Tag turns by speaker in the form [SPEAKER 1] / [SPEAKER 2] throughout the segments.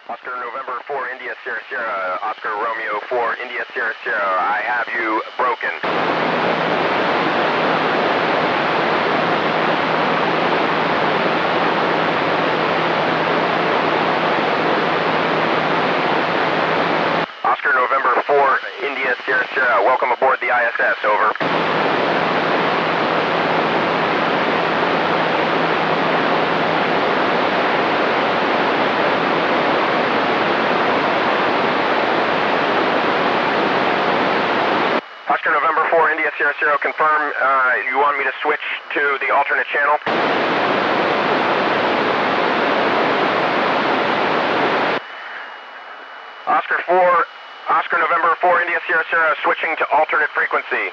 [SPEAKER 1] Oscar November 4 India Sierra Sierra, Oscar Romeo 4 India Sierra Sierra, I have you broken. Oscar November 4 India Sierra Sierra, welcome aboard the ISS, over. Oscar November 4 India Sierra Sierra, confirm you want me to switch to the alternate channel? Oscar November 4 India Sierra Sierra, switching to alternate frequency.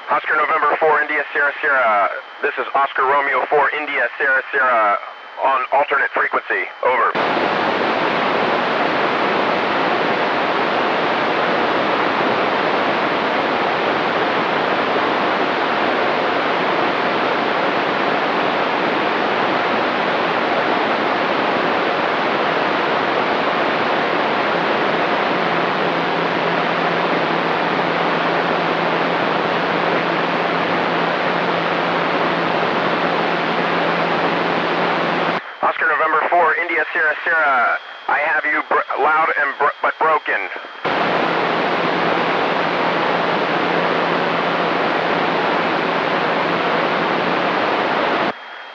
[SPEAKER 1] Oscar November 4 India Sierra Sierra, this is Oscar Romeo 4 India Sierra Sierra on alternate frequency, over. Oscar November 4 India Sierra Sierra, I have you loud and but broken.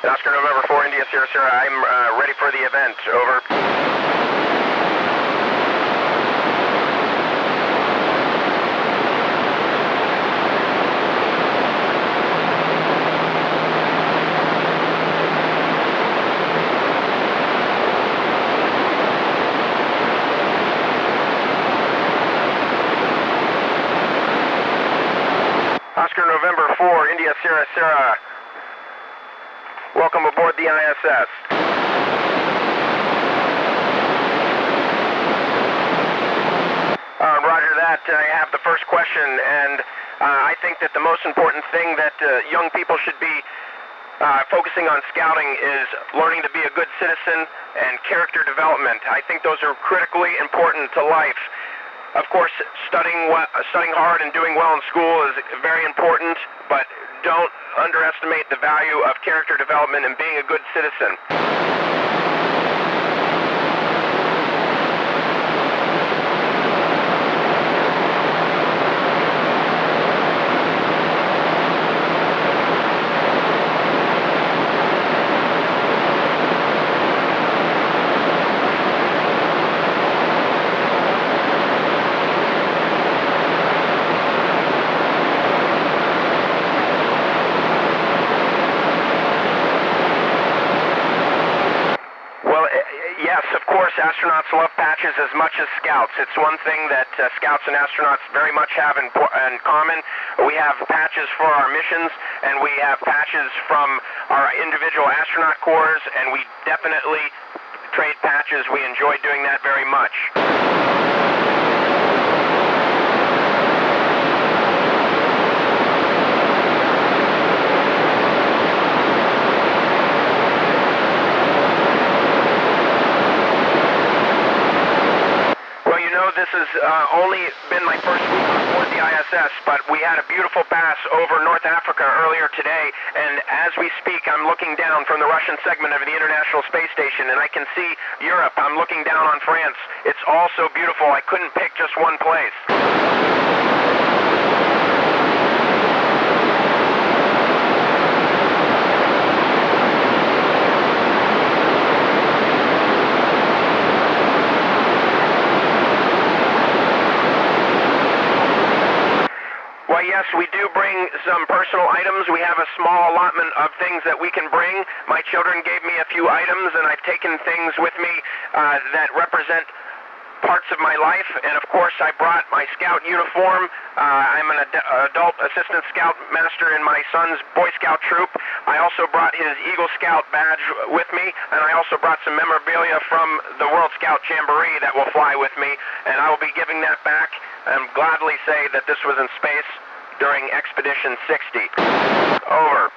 [SPEAKER 1] Oscar November 4 India Sierra Sierra, I'm ready for the event, over. Oscar November 4 India Sierra Sierra, welcome aboard the ISS. Roger that. I have the first question, and I think that the most important thing that young people should be focusing on scouting is learning to be a good citizen and character development. I think those are critically important to life. Of course, studying hard and doing well in school is very important, but don't underestimate the value of character development and being a good citizen. Yes, of course, astronauts love patches as much as scouts. It's one thing that scouts and astronauts very much have in common. We have patches for our missions, and we have patches from our individual astronaut corps, and we definitely trade patches. We enjoy doing that very much. This has only been my first week on board the ISS, but we had a beautiful pass over North Africa earlier today, and as we speak, I'm looking down from the Russian segment of the International Space Station, and I can see Europe. I'm looking down on France. It's all so beautiful. I couldn't pick just one place. Well, yes, we do bring some personal personal items. We have a small allotment of things that we can bring. My children gave me a few items, and I've taken things with me that represent parts of my life, and of course I brought my scout uniform. I'm an adult assistant scout master in my son's Boy Scout troop. I also brought his Eagle Scout badge with me, and I also brought some memorabilia from the World Scout Jamboree that will fly with me, and I will be giving that back and gladly say that this was in space during Expedition 60. Over.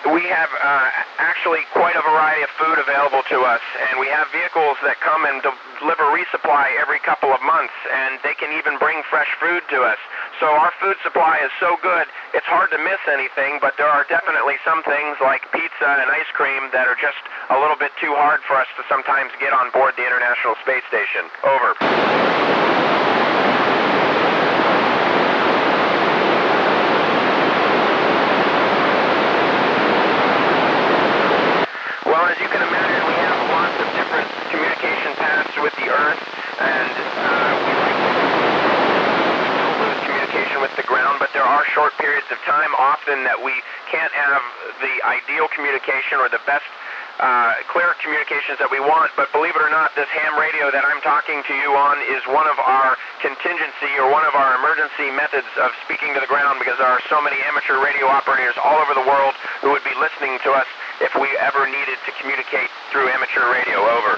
[SPEAKER 1] We have actually quite a variety of food available to us, and we have vehicles that come and deliver resupply every couple of months, and they can even bring fresh food to us. So our food supply is so good, it's hard to miss anything, but there are definitely some things like pizza and ice cream that are just a little bit too hard for us to sometimes get on board the International Space Station. Over. Well, as you can imagine, we have lots of different communication paths with the Earth, and we don't lose communication with the ground, but there are short periods of time often that we can't have the ideal communication or the best clear communications that we want. But believe it or not, this ham radio that I'm talking to you on is one of our contingency or one of our emergency methods of speaking to the ground, because there are so many amateur radio operators all over the world who would be listening to us if we ever needed to communicate through amateur radio. Over.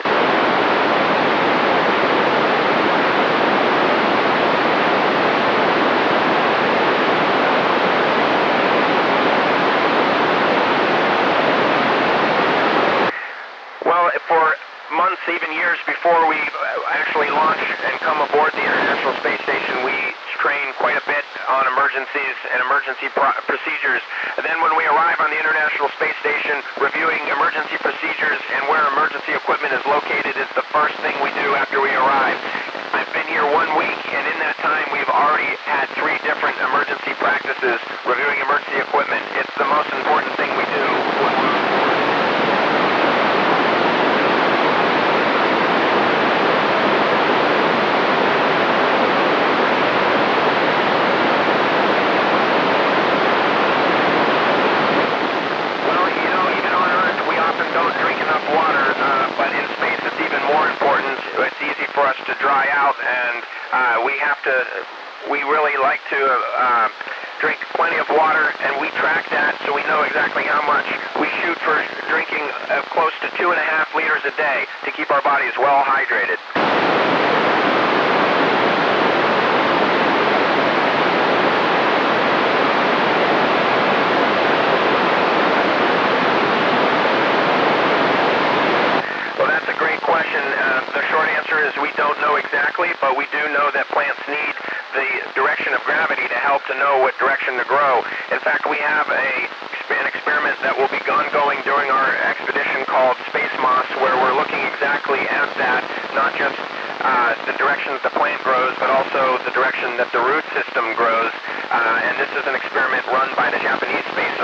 [SPEAKER 1] Well, for months, even years before we actually launch and come aboard the International Space Station, we train quite a bit on emergencies and emergency procedures. And then when we arrive on the International Space Station, reviewing emergency procedures and where emergency equipment is located is the first thing we do after we arrive. I've been here 1 week, and in that time we've already had 3 different emergency practices reviewing emergency equipment. It's the most important thing we do. To dry out, and we really like to drink plenty of water, and we track that so we know exactly how much. We shoot for drinking close to 2.5 liters a day to keep our bodies well hydrated. The short answer is we don't know exactly, but we do know that plants need the direction of gravity to help to know what direction to grow. In fact, we have an experiment that will be ongoing during our expedition called Space Moss, where we're looking exactly at that, not just the direction that the plant grows, but also the direction that the root system grows. And this is an experiment run by the Japanese space